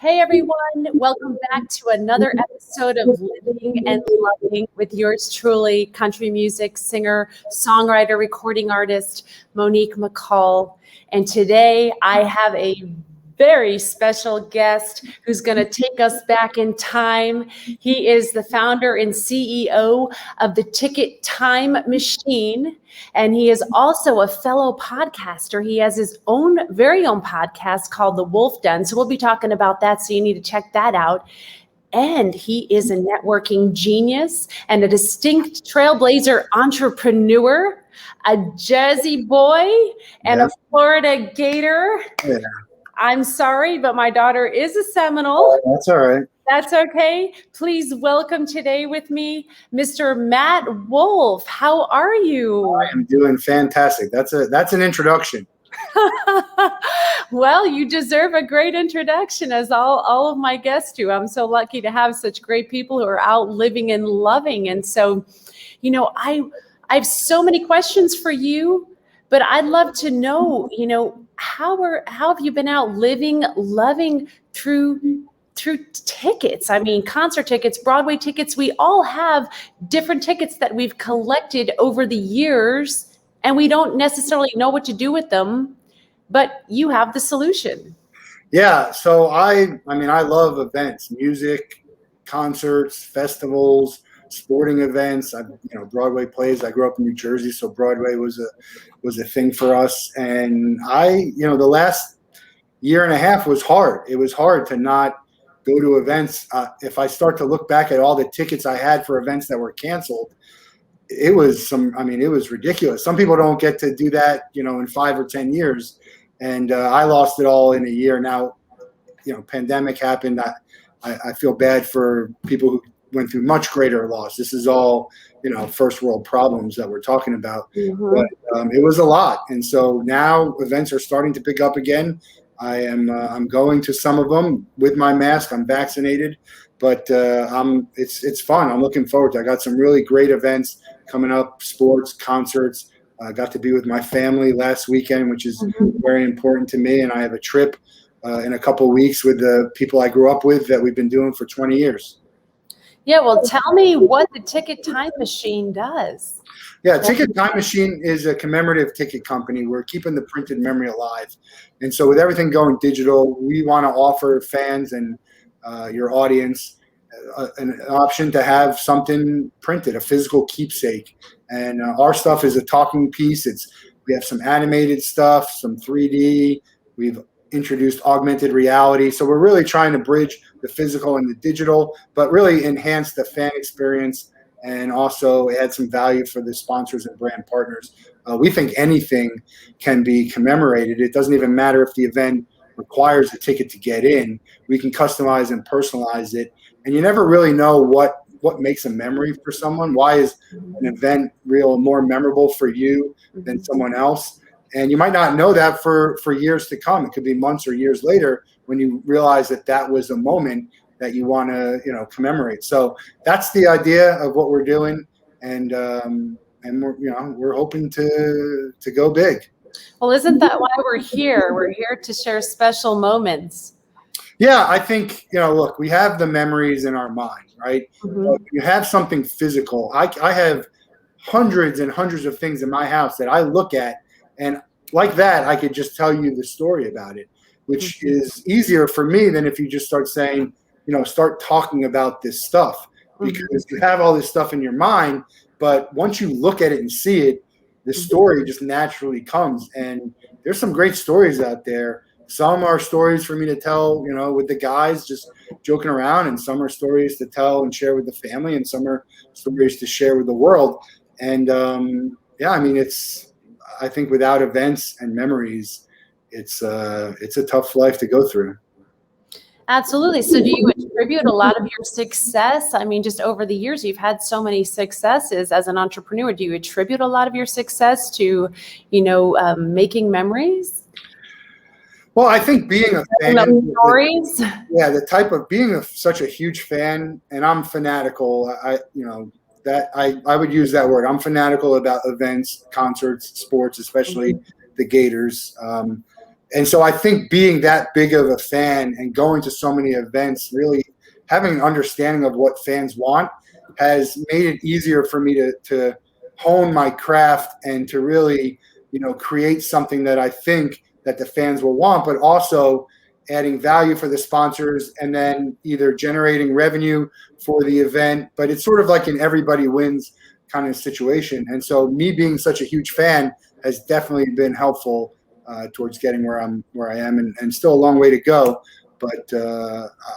Hey everyone, welcome back to another episode of Living and Loving with yours truly, country music singer, songwriter, recording artist, Monique McCall. And today I have a very special guest who's going to take us back in time. He is the founder and CEO of the Ticket Time Machine, and he is also a fellow podcaster. He has his very own podcast called The Wolff Den. So we'll be talking about that. So you need to check that out. And he is a networking genius and a distinct trailblazer entrepreneur, a Jersey boy, and a Florida Gator. Yeah. I'm sorry, but my daughter is a Seminole. That's all right. That's okay. Please welcome today with me, Mr. Matt Wolff. How are you? I am doing fantastic. That's an introduction. Well, you deserve a great introduction, as all of my guests do. I'm so lucky to have such great people who are out living and loving. And so, I have so many questions for you, but I'd love to know, how have you been out living, loving through tickets? I mean, concert tickets, Broadway tickets. We all have different tickets that we've collected over the years, and we don't necessarily know what to do with them, but you have the solution. Yeah. So I love events, music, concerts, festivals, sporting events. Broadway plays. I grew up in New Jersey, so Broadway was a thing for us. And the last year and a half was hard. It was hard to not go to events. If I start to look back at all the tickets I had for events that were canceled, it was ridiculous. Some people don't get to do that, in 5 or 10 years. And I lost it all in a year. Now, pandemic happened. I feel bad for people who went through much greater loss. This is all, first world problems that we're talking about. Mm-hmm. But it was a lot. And so now events are starting to pick up again. I'm going to some of them with my mask. I'm vaccinated, but it's fun. I'm looking forward to it. I got some really great events coming up, sports, concerts. I got to be with my family last weekend, which is very important to me. And I have a trip in a couple of weeks with the people I grew up with that we've been doing for 20 years. Yeah, well, tell me what the Ticket Time Machine does. Yeah, Ticket Time Machine is a commemorative ticket company. We're keeping the printed memory alive. And so with everything going digital, we want to offer fans and your audience an option to have something printed, a physical keepsake. And our stuff is a talking piece. We have some animated stuff, some 3D. We've introduced augmented reality. So we're really trying to bridge the physical and the digital, but really enhance the fan experience and also add some value for the sponsors and brand partners. We think anything can be commemorated. It doesn't even matter if the event requires a ticket to get in. We can customize and personalize it. And you never really know what makes a memory for someone. Why is an event more memorable for you than someone else? And you might not know that for years to come. It could be months or years later when you realize that was a moment that you want to, commemorate. So that's the idea of what we're doing, and we're hoping to go big. Well, isn't that why we're here? We're here to share special moments. Yeah, I think look, we have the memories in our mind, right? Mm-hmm. You have something physical. I have hundreds and hundreds of things in my house that I look at, and like that, I could just tell you the story about it, which is easier for me than if you just start saying, start talking about this stuff, because you have all this stuff in your mind. But once you look at it and see it, the story just naturally comes. And there's some great stories out there. Some are stories for me to tell, with the guys just joking around, and some are stories to tell and share with the family, and some are stories to share with the world. And I think without events and memories, it's a tough life to go through. Absolutely. So do you attribute a lot of your success? I mean, just over the years, you've had so many successes as an entrepreneur. Do you attribute a lot of your success to, making memories? Well, I think being a fan, stories. The type of being such a huge fan, and I'm fanatical. I would use that word. I'm fanatical about events, concerts, sports, especially the Gators. And so I think being that big of a fan and going to so many events, really having an understanding of what fans want, has made it easier for me to hone my craft and to really, create something that I think that the fans will want, but also adding value for the sponsors and then either generating revenue for the event. But it's sort of like an everybody wins kind of situation. And so me being such a huge fan has definitely been helpful towards getting where I am, and still a long way to go. But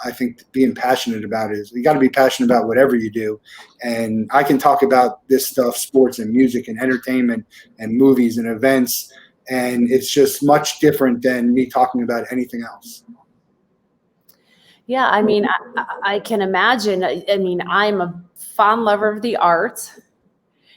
I think being passionate about it is, you got to be passionate about whatever you do. And I can talk about this stuff, sports and music and entertainment and movies and events, and it's just much different than me talking about anything else. Yeah, I mean, I can imagine. I mean, I'm a fond lover of the arts.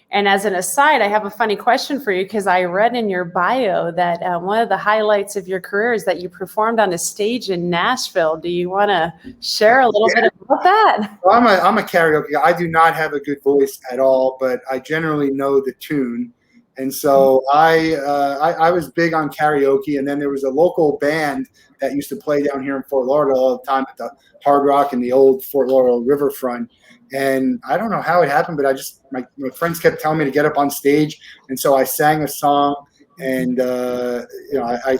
And as an aside, I have a funny question for you, because I read in your bio that one of the highlights of your career is that you performed on a stage in Nashville. Do you want to share a little bit about that? Well, I'm a karaoke guy. I do not have a good voice at all, but I generally know the tune. And so I was big on karaoke, and then there was a local band that used to play down here in Fort Lauderdale all the time at the Hard Rock and the old Fort Lauderdale riverfront. And I don't know how it happened, but my friends kept telling me to get up on stage, and so I sang a song, and I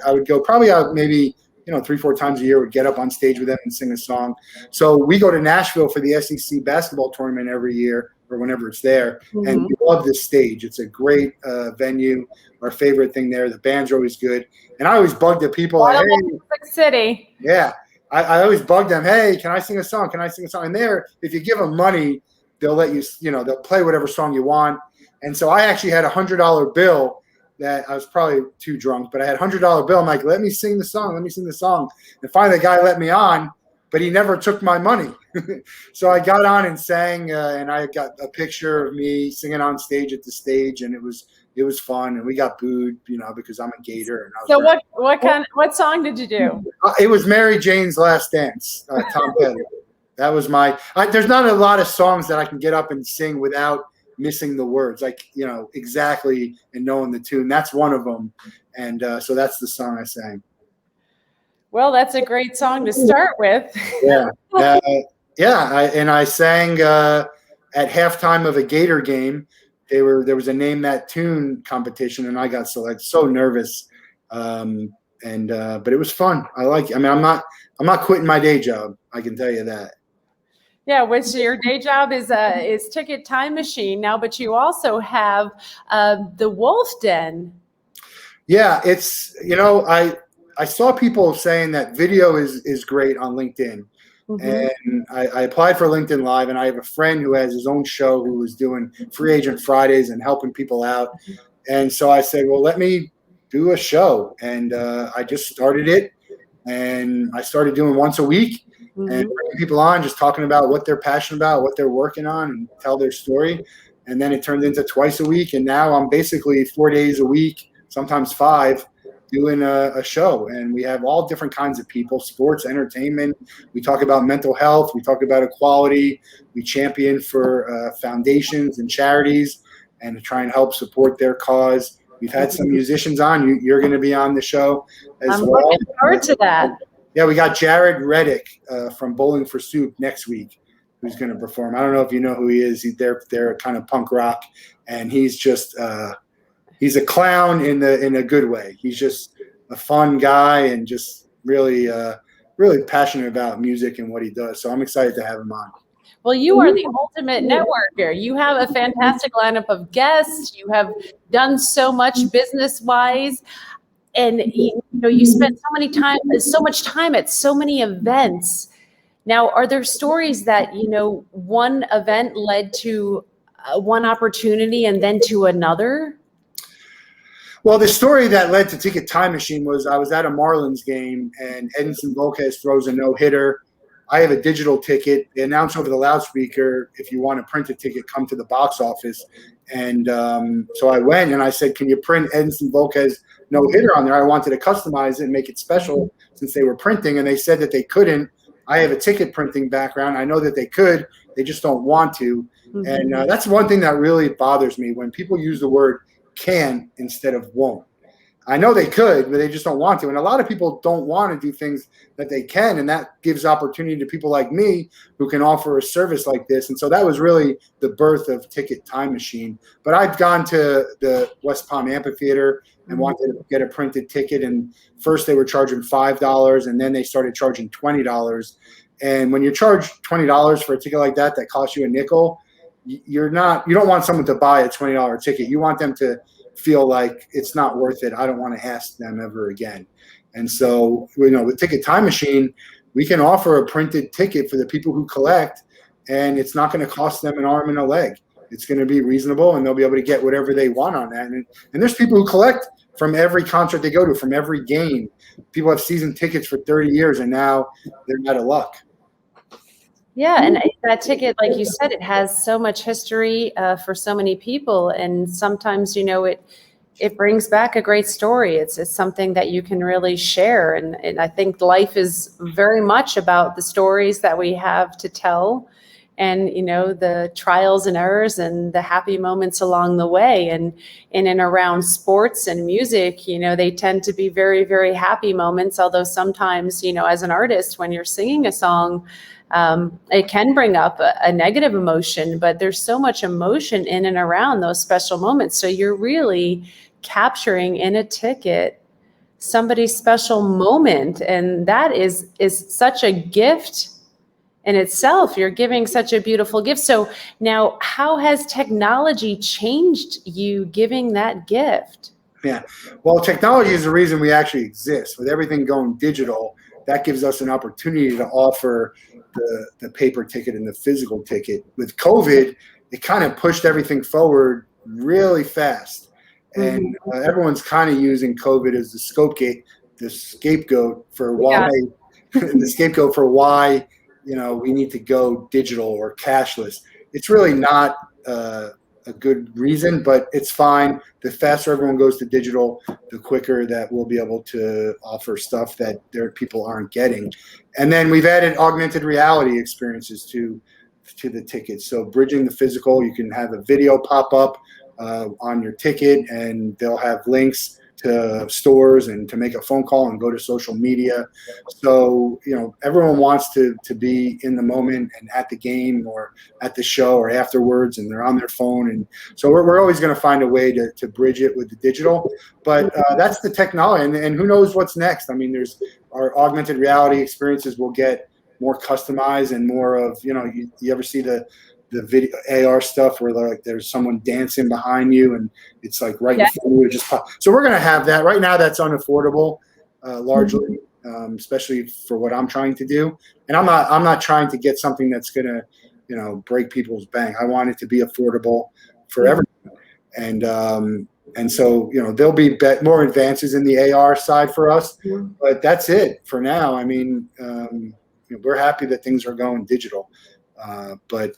would go probably out maybe 3-4 times a year, would get up on stage with them and sing a song. So we go to Nashville for the SEC basketball tournament every year, or whenever it's there. Mm-hmm. And we love this stage. It's a great venue. Our favorite thing there. The bands are always good. And I always bug the people. Like, hey, City. Yeah. I always bug them. Hey, can I sing a song? Can I sing a song? And there, if you give them money, they'll let you, they'll play whatever song you want. And so I actually had a $100 bill that I was probably too drunk, but I had a $100 bill. I'm like, let me sing the song. Let me sing the song. And finally the guy let me on, but he never took my money. So I got on and sang, and I got a picture of me singing on stage at the stage, and it was fun. And we got booed, because I'm a Gator. And so what song did you do? It was Mary Jane's Last Dance, Tom Petty. That was there's not a lot of songs that I can get up and sing without missing the words, exactly, and knowing the tune. That's one of them. And so that's the song I sang. Well, that's a great song to start with. Yeah. I sang at halftime of a Gator game. There was a Name That Tune competition, and I got so nervous. But it was fun. I like it. I mean, I'm not quitting my day job. I can tell you that. Yeah, which your day job is Ticket Time Machine now, but you also have the Wolff Den. Yeah, it's I saw people saying that video is great on LinkedIn. Mm-hmm. And I applied for LinkedIn Live, and I have a friend who has his own show who was doing Free Agent Fridays and helping people out. And so I said, well, let me do a show. And I just started it, and I started doing once a week. Mm-hmm. And bringing people on, just talking about what they're passionate about, what they're working on, and tell their story. And then it turned into twice a week. And now I'm basically 4 days a week, sometimes 5, doing a show. And we have all different kinds of people, sports, entertainment. We talk about mental health. We talk about equality. We champion for foundations and charities and to try and help support their cause. We've had some musicians on. You're going to be on the show as well. I'm looking forward to that. Yeah, we got Jared Reddick from Bowling for Soup next week, who's going to perform. I don't know if you know who he is. They're kind of punk rock, and he's just he's a clown in a good way. He's just a fun guy and just really passionate about music and what he does. So I'm excited to have him on. Well, you are the ultimate networker. You have a fantastic lineup of guests. You have done so much business-wise. And you spent so much time at so many events. Now, are there stories that one event led to one opportunity and then to another? Well, the story that led to Ticket Time Machine was I was at a Marlins game, and Edinson Volquez throws a no-hitter. I have a digital ticket. They announce over the loudspeaker, if you want to print a ticket, come to the box office. And so I went and I said, can you print Edinson Volquez no-hitter on there? I wanted to customize it and make it special since they were printing, and they said that they couldn't. I have a ticket printing background. I know that they could. They just don't want to. Mm-hmm. And that's one thing that really bothers me when people use the word can instead of won't. I know they could, but they just don't want to. And a lot of people don't want to do things that they can. And that gives opportunity to people like me who can offer a service like this. And so that was really the birth of Ticket Time Machine. But I've gone to the West Palm Amphitheater and wanted to get a printed ticket. And first they were charging $5, and then they started charging $20. And when you charge $20 for a ticket like that costs you a nickel, you don't want someone to buy a $20 ticket. You want them to feel like it's not worth it. I don't want to ask them ever again. And so, with Ticket Time Machine, we can offer a printed ticket for the people who collect, and it's not going to cost them an arm and a leg. It's going to be reasonable, and they'll be able to get whatever they want on that. And there's people who collect from every concert they go to, from every game. People have season tickets for 30 years, and now they're out of luck. Yeah, and that ticket, like you said, it has so much history for so many people, and sometimes it brings back a great story. It's something that you can really share, and I think life is very much about the stories that we have to tell, and the trials and errors and the happy moments along the way, and in and around sports and music. They tend to be very, very happy moments. Although sometimes, as an artist, when you're singing a song, it can bring up a negative emotion, but there's so much emotion in and around those special moments. So you're really capturing in a ticket somebody's special moment, and that is such a gift in itself. You're giving such a beautiful gift. So now, how has technology changed you giving that gift? Yeah, well, technology is the reason we actually exist. With everything going digital, that gives us an opportunity to offer the paper ticket and the physical ticket. With COVID, it kind of pushed everything forward really fast. And everyone's kind of using COVID as the scapegoat for why we need to go digital or cashless. It's really not a good reason, but it's fine. The faster everyone goes to digital, the quicker that we'll be able to offer stuff that people aren't getting. And then we've added augmented reality experiences to the tickets. So bridging the physical, you can have a video pop up on your ticket, and they'll have links to stores and to make a phone call and go to social media. So, everyone wants to be in the moment and at the game or at the show or afterwards, and they're on their phone. And so we're always going to find a way to bridge it with the digital, but that's the technology, and who knows what's next. I mean, there's our augmented reality experiences will get more customized and more of, you ever see the video AR stuff where there's someone dancing behind you and it's like right in front of you, just pop. So we're going to have that. Right now that's unaffordable, largely, especially for what I'm trying to do. And I'm not trying to get something that's going to, break people's bank. I want it to be affordable for everyone. And so, there'll be more advances in the AR side for us, but that's it for now. I mean, we're happy that things are going digital, but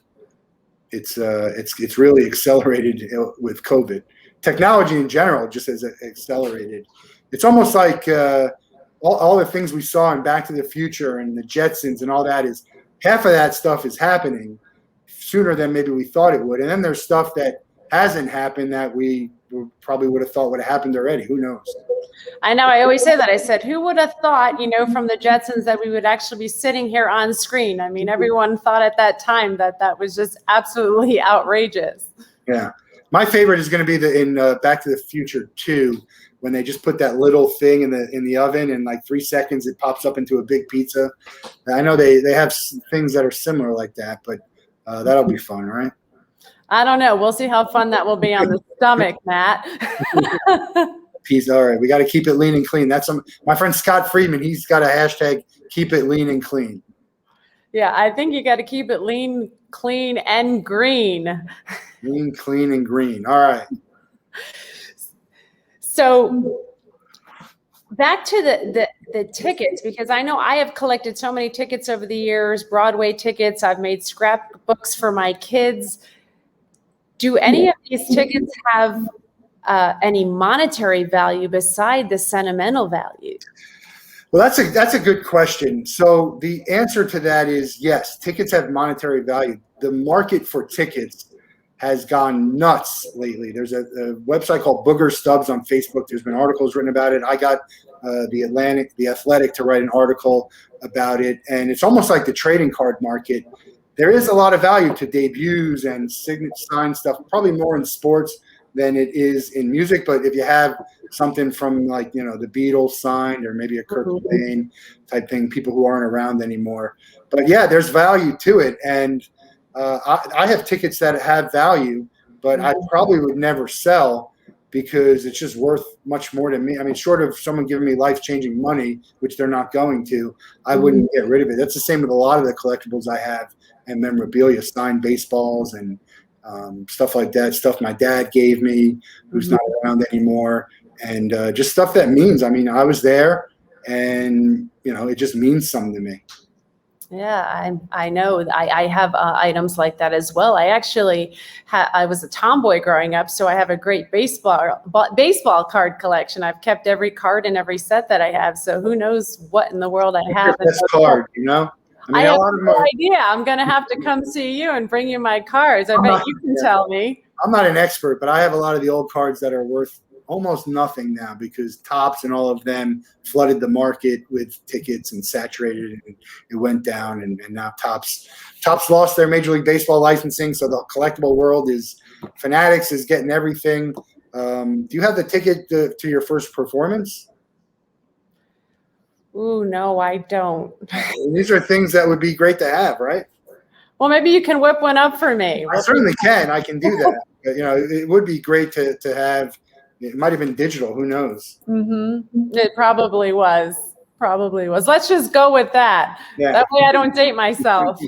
it's really accelerated with COVID. Technology in general just has accelerated. It's almost like all the things we saw in Back to the Future and the Jetsons and all that, is half of that stuff is happening sooner than maybe we thought it would. And then there's stuff that hasn't happened that we probably would have thought would have happened already. Who knows? I know. I always say that. I said, who would have thought, from the Jetsons that we would actually be sitting here on screen? I mean, everyone thought at that time that was just absolutely outrageous. Yeah. My favorite is going to be in Back to the Future 2, when they just put that little thing in the oven, and like 3 seconds it pops up into a big pizza. I know they have things that are similar like that, but that'll be fun, right? I don't know. We'll see how fun that will be on the stomach, Matt. Pizza. All right, we got to keep it lean and clean. That's my friend Scott Friedman. He's got a hashtag, keep it lean and clean. Yeah, I think you got to keep it lean, clean, and green. Lean, clean, and green. All right. So back to the tickets, because I know I have collected so many tickets over the years, Broadway tickets. I've made scrapbooks for my kids. Do any of these tickets have any monetary value beside the sentimental value? Well, that's a good question. So the answer to that is yes, tickets have monetary value. The market for tickets has gone nuts lately. There's a website called Booger Stubs on Facebook. There's been articles written about it. I got the Athletic to write an article about it, and it's almost like the trading card market. There is a lot of value to debuts and signature sign stuff, probably more in sports than it is in music. But if you have something from like, the Beatles signed, or maybe a Kurt Cobain type thing, people who aren't around anymore. But yeah, there's value to it. And I have tickets that have value, but I probably would never sell because it's just worth much more to me. I mean, short of someone giving me life-changing money, which they're not going to, I wouldn't get rid of it. That's the same with a lot of the collectibles I have and memorabilia, signed baseballs and stuff like that, stuff my dad gave me who's not around anymore, and just stuff that means. I mean, I was there, and it just means something to me. Yeah, I know. I have items like that as well. I actually I was a tomboy growing up, so I have a great baseball card collection. I've kept every card in every set that I have. So who knows what in the world I have? Your best card, I mean, I have no idea. I'm going to have to come see you and bring you my cards. I bet you can tell me. I'm not an expert, but I have a lot of the old cards that are worth almost nothing now because Topps and all of them flooded the market with tickets and saturated it, and it went down. And now Topps lost their Major League Baseball licensing, so the collectible world Fanatics is getting everything. Do you have the ticket to your first performance? Ooh, no, I don't. These are things that would be great to have, right? Well, maybe you can whip one up for me. I certainly can. I can do that. But, it would be great to have. It might have been digital. Who knows? It probably was. Let's just go with that. Yeah. That way I don't date myself.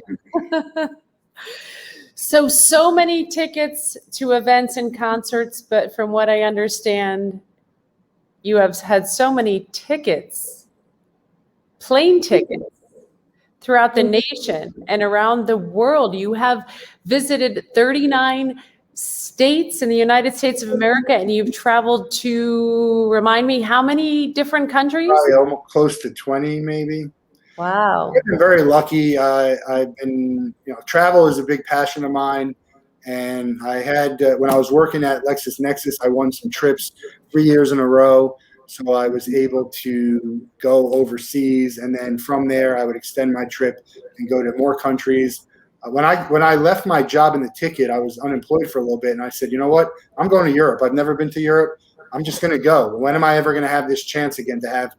So many tickets to events and concerts, but from what I understand, you have had so many tickets, plane tickets, throughout the nation and around the world. You have visited 39 states in the United States of America, and you've traveled to, remind me, how many different countries? Probably almost close to 20, maybe. Wow. I've been very lucky. I've been, travel is a big passion of mine. And I had, when I was working at LexisNexis, I won some trips 3 years in a row. So I was able to go overseas. And then from there, I would extend my trip and go to more countries. When I left my job in the ticket, I was unemployed for a little bit. And I said, you know what? I'm going to Europe. I've never been to Europe. I'm just going to go. When am I ever going to have this chance again to have,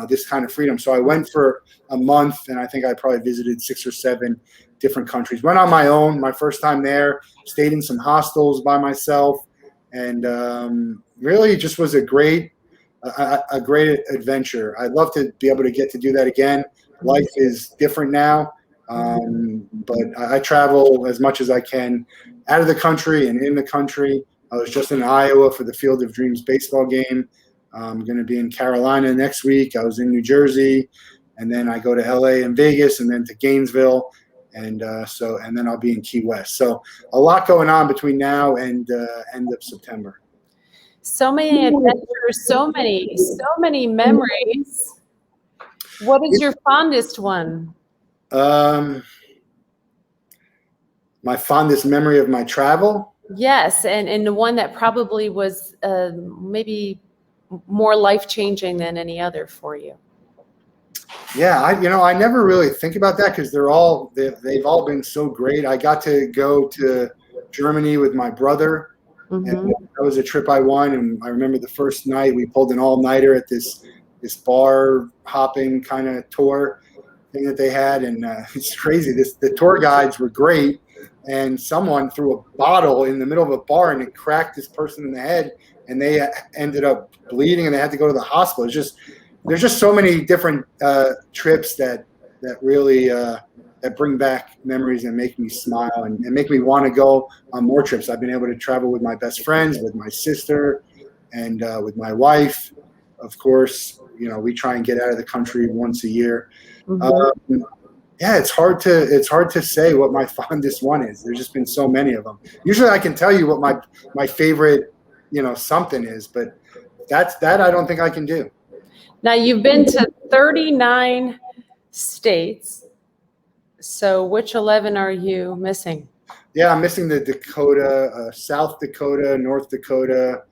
this kind of freedom? So I went for a month, and I think I probably visited 6 or 7 different countries. Went on my own, my first time there, stayed in some hostels by myself, and really just was a great adventure. I'd love to be able to get to do that again. Life is different now, but I travel as much as I can out of the country and in the country. I was just in Iowa for the Field of Dreams baseball game. I'm going to be in Carolina next week. I was in New Jersey, and then I go to LA and Vegas, and then to Gainesville, and then I'll be in Key West. So a lot going on between now and end of September. So many adventures, so many memories. What is your fondest one? My fondest memory of my travel? Yes, and the one that probably was maybe more life-changing than any other for you. Yeah, I never really think about that because they've all been so great. I got to go to Germany with my brother, and that was a trip I won. And I remember the first night we pulled an all-nighter at this bar hopping kind of tour thing that they had, and it's crazy. The tour guides were great, and someone threw a bottle in the middle of a bar and it cracked this person in the head, and they ended up bleeding and they had to go to the hospital. There's just so many different trips that really that bring back memories and make me smile and make me want to go on more trips. I've been able to travel with my best friends, with my sister, and with my wife. Of course, we try and get out of the country once a year. Yeah, it's hard to say what my fondest one is. There's just been so many of them. Usually I can tell you what my favorite, something is, but that I don't think I can do. Now you've been to 39 states. So which 11 are you missing? Yeah, I'm missing the Dakota, South Dakota, North Dakota.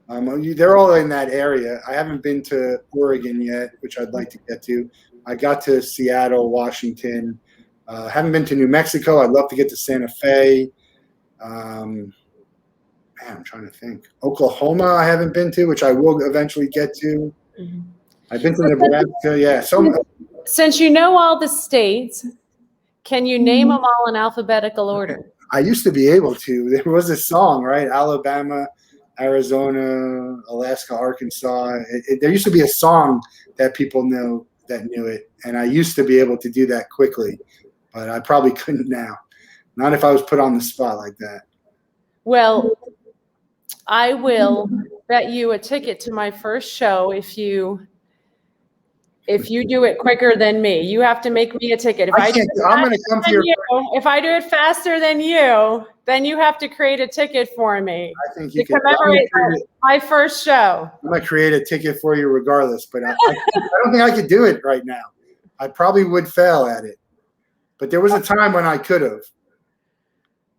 They're all in that area. I haven't been to Oregon yet, which I'd like to get to. I got to Seattle, Washington. Haven't been to New Mexico. I'd love to get to Santa Fe. Man, I'm trying to think. Oklahoma, I haven't been to, which I will eventually get to. Mhm. I've been to Nebraska. Yeah, so Since you know all the states, can you name them all in alphabetical order? I used to be able to. There was a song, right? Alabama, Arizona, Alaska, Arkansas. There used to be a song that people knew it, and I used to be able to do that quickly, but I probably couldn't now. Not if I was put on the spot like that. Well, I will bet you a ticket to my first show if you do it quicker than me. You have to make me a ticket. I'm going to come to your. If I do it faster than you, then you have to create a ticket for me. I think you to can commemorate my first show. I'm going to create a ticket for you regardless, but I don't think I could do it right now. I probably would fail at it, but there was a time when I could have.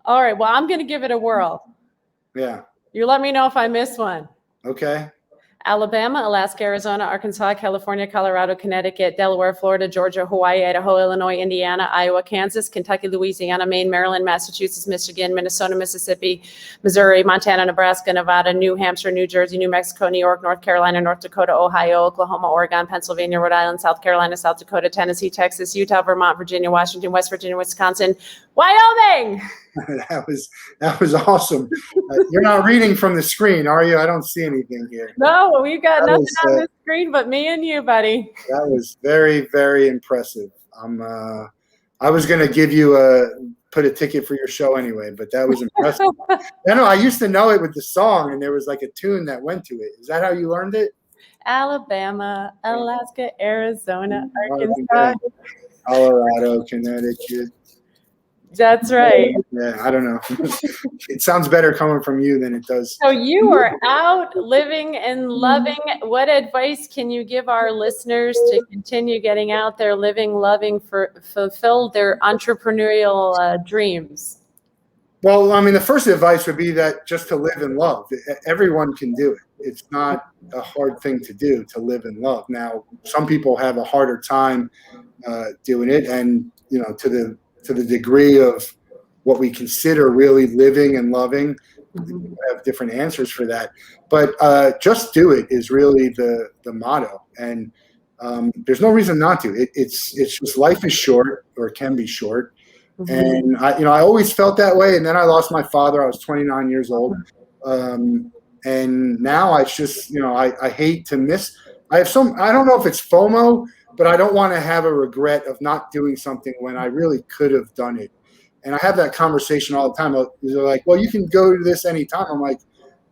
All right. Well, I'm going to give it a whirl. Yeah. You let me know if I miss one. Okay. Alabama, Alaska, Arizona, Arkansas, California, Colorado, Connecticut, Delaware, Florida, Georgia, Hawaii, Idaho, Illinois, Indiana, Iowa, Kansas, Kentucky, Louisiana, Maine, Maryland, Massachusetts, Michigan, Minnesota, Mississippi, Missouri, Montana, Nebraska, Nevada, New Hampshire, New Jersey, New Mexico, New York, North Carolina, North Dakota, Ohio, Oklahoma, Oregon, Pennsylvania, Rhode Island, South Carolina, South Dakota, Tennessee, Texas, Utah, Vermont, Virginia, Washington, West Virginia, Wisconsin, Wyoming. That was awesome. You're not reading from the screen, are you? I don't see anything here. No, we've got nothing on the screen but me and you, buddy. That was very, very impressive. I was going to give you put a ticket for your show anyway, but that was impressive. I used to know it with the song, and there was like a tune that went to it. Is that how you learned it? Alabama, Alaska, Arizona, Arkansas, Colorado, Connecticut. That's right. Yeah, I don't know. It sounds better coming from you than it does. So you are out living and loving. What advice can you give our listeners to continue getting out there, living, loving, fulfill their entrepreneurial dreams? Well, I mean, the first advice would be that just to live and love. Everyone can do it. It's not a hard thing to do, to live and love. Now, some people have a harder time doing it, and to the degree of what we consider really living and loving, we have different answers for that. But just do it is really the motto, and there's no reason not to. It's just life is short, or it can be short. And I always felt that way. And then I lost my father. I was 29 years old. And now I just, I hate to miss. I don't know if it's FOMO, but I don't want to have a regret of not doing something when I really could have done it. And I have that conversation all the time. They're like, well, you can go to this anytime. I'm like,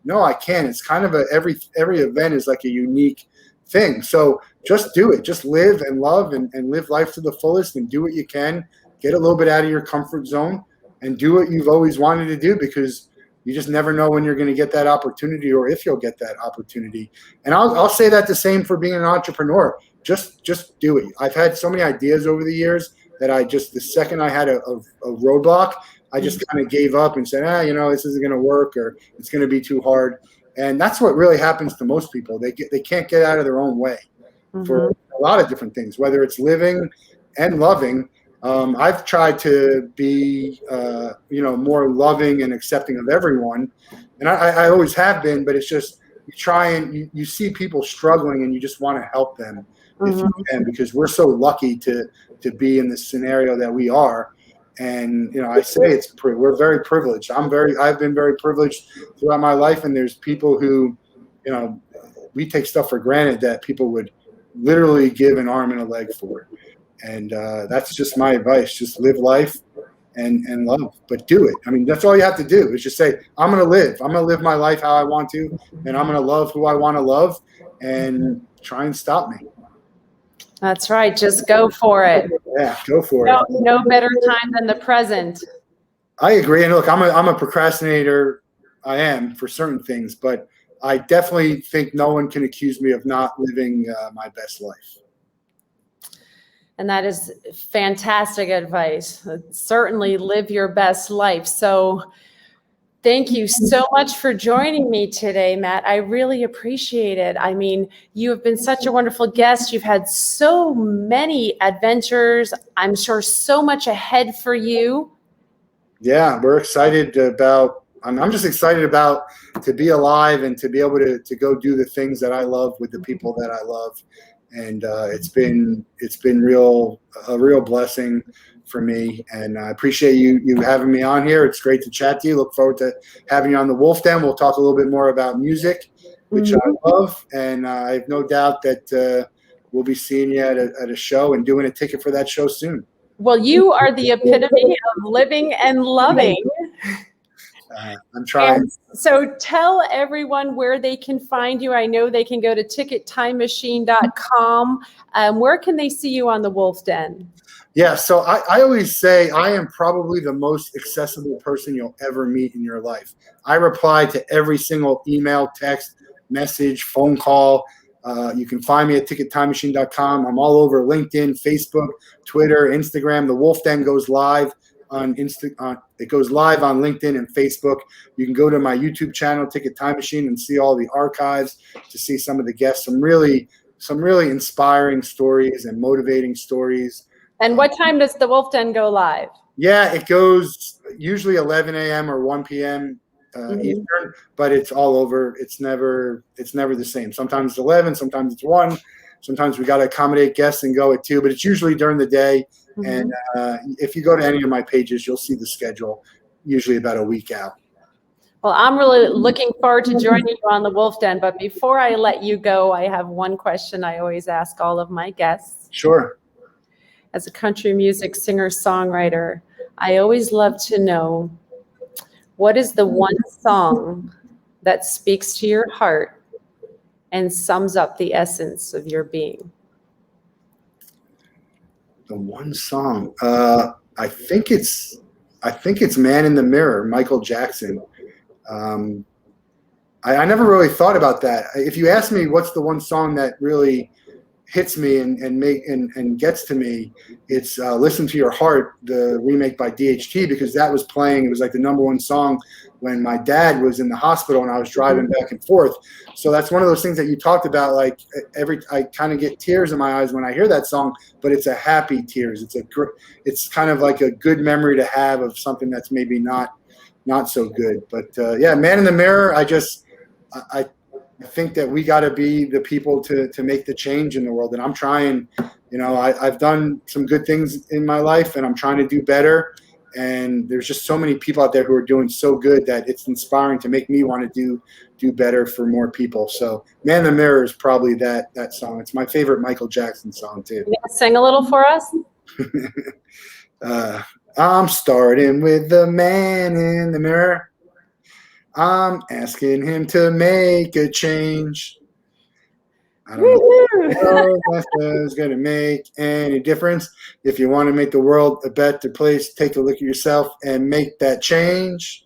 no, I can't. It's kind of every event is like a unique thing. So just do it. Just live and love and live life to the fullest and do what you can. Get a little bit out of your comfort zone and do what you've always wanted to do, because you just never know when you're going to get that opportunity or if you'll get that opportunity. And I'll say that the same for being an entrepreneur. Just do it. I've had so many ideas over the years that the second I had a roadblock, I just kind of gave up and said, this isn't going to work, or it's going to be too hard. And that's what really happens to most people. They can't get out of their own way for a lot of different things, whether it's living and loving. I've tried to be, more loving and accepting of everyone, and I always have been. But it's just you try and you see people struggling, and you just want to help them if you can, because we're so lucky to be in this scenario that we are. And I say we're very privileged. I've been very privileged throughout my life, and there's people who, we take stuff for granted that people would literally give an arm and a leg for. And that's just my advice. Just live life and love, but do it. I mean, that's all you have to do is just say, I'm going to live my life how I want to, and I'm going to love who I want to love, and try and stop me. That's right. Just go for it. Yeah, go for it. No better time than the present. I agree. And look, I'm a procrastinator. I am for certain things, but I definitely think no one can accuse me of not living my best life. And that is fantastic advice. Certainly live your best life. So thank you so much for joining me today, Matt. I really appreciate it. I mean, you have been such a wonderful guest. You've had so many adventures. I'm sure so much ahead for you. Yeah, we're excited about, I'm just excited about to be alive and to be able to go do the things that I love with the people that I love. And it's been a real blessing for me. And I appreciate you having me on here. It's great to chat to you. Look forward to having you on the Wolff Den. We'll talk a little bit more about music, which I love. And I have no doubt that we'll be seeing you at a show and doing a ticket for that show soon. Well, you are the epitome of living and loving. I'm trying. And so tell everyone where they can find you. I know they can go to tickettimemachine.com. Where can they see you on the Wolff Den? Yeah, so I always say I am probably the most accessible person you'll ever meet in your life. I reply to every single email, text, message, phone call. You can find me at tickettimemachine.com. I'm all over LinkedIn, Facebook, Twitter, Instagram. The Wolff Den goes live on it goes live on LinkedIn and Facebook. You can go to my YouTube channel, Ticket Time Machine, and see all the archives to see some of the guests, some really inspiring stories and motivating stories. And what time does the Wolff Den go live? Yeah, it goes usually 11 a.m. or 1 p.m. Eastern, but it's all over. It's never the same. Sometimes it's 11, sometimes it's 1. Sometimes we got to accommodate guests and go at 2, but it's usually during the day. And if you go to any of my pages, you'll see the schedule, usually about a week out. Well, I'm really looking forward to joining you on the Wolff Den. But before I let you go, I have one question I always ask all of my guests. Sure. As a country music singer-songwriter, I always love to know, what is the one song that speaks to your heart and sums up the essence of your being? The one song, I think it's "Man in the Mirror," Michael Jackson. I never really thought about that. If you ask me what's the one song that really hits me and gets to me, it's "Listen to Your Heart," the remake by DHT, because that was playing. It was like the #1 song when my dad was in the hospital and I was driving back and forth. So that's one of those things that you talked about. Like I kind of get tears in my eyes when I hear that song, but it's a happy tears. It's kind of like a good memory to have of something that's maybe not so good. But yeah, "Man in the Mirror." I think that we got to be the people to make the change in the world. And I'm trying, I've done some good things in my life and I'm trying to do better. And there's just so many people out there who are doing so good that it's inspiring to make me want to do better for more people. So "Man in the Mirror" is probably that song. It's my favorite Michael Jackson song too. You gonna sing a little for us? I'm starting with the man in the mirror. I'm asking him to make a change. I don't know if that's going to make any difference. If you want to make the world a better place, take a look at yourself and make that change.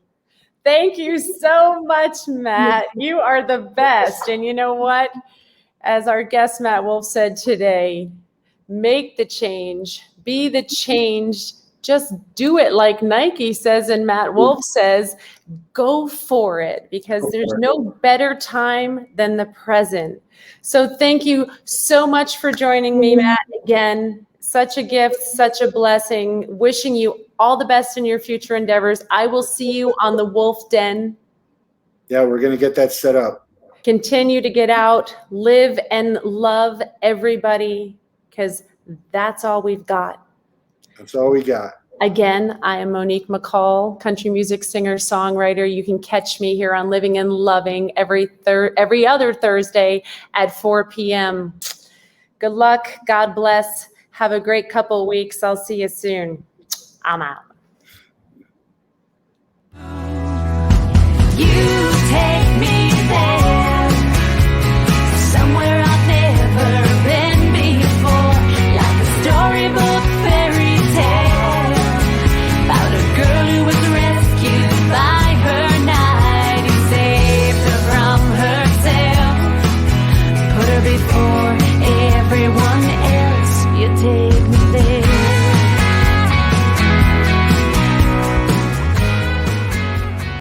Thank you so much, Matt. You are the best. And you know what? As our guest Matt Wolff said today, make the change, be the change. Just do it, like Nike says and Matt Wolff says, go for it, because there's no better time than the present. So thank you so much for joining me, Matt. Again, such a gift, such a blessing. Wishing you all the best in your future endeavors. I will see you on the Wolff Den. Yeah, we're going to get that set up. Continue to get out, live and love everybody, because that's all we've got. That's all we got. Again, I am Monique McCall, country music singer, songwriter. You can catch me here on Living and Loving every other Thursday at 4 p.m. Good luck. God bless. Have a great couple weeks. I'll see you soon. I'm out. You take me there.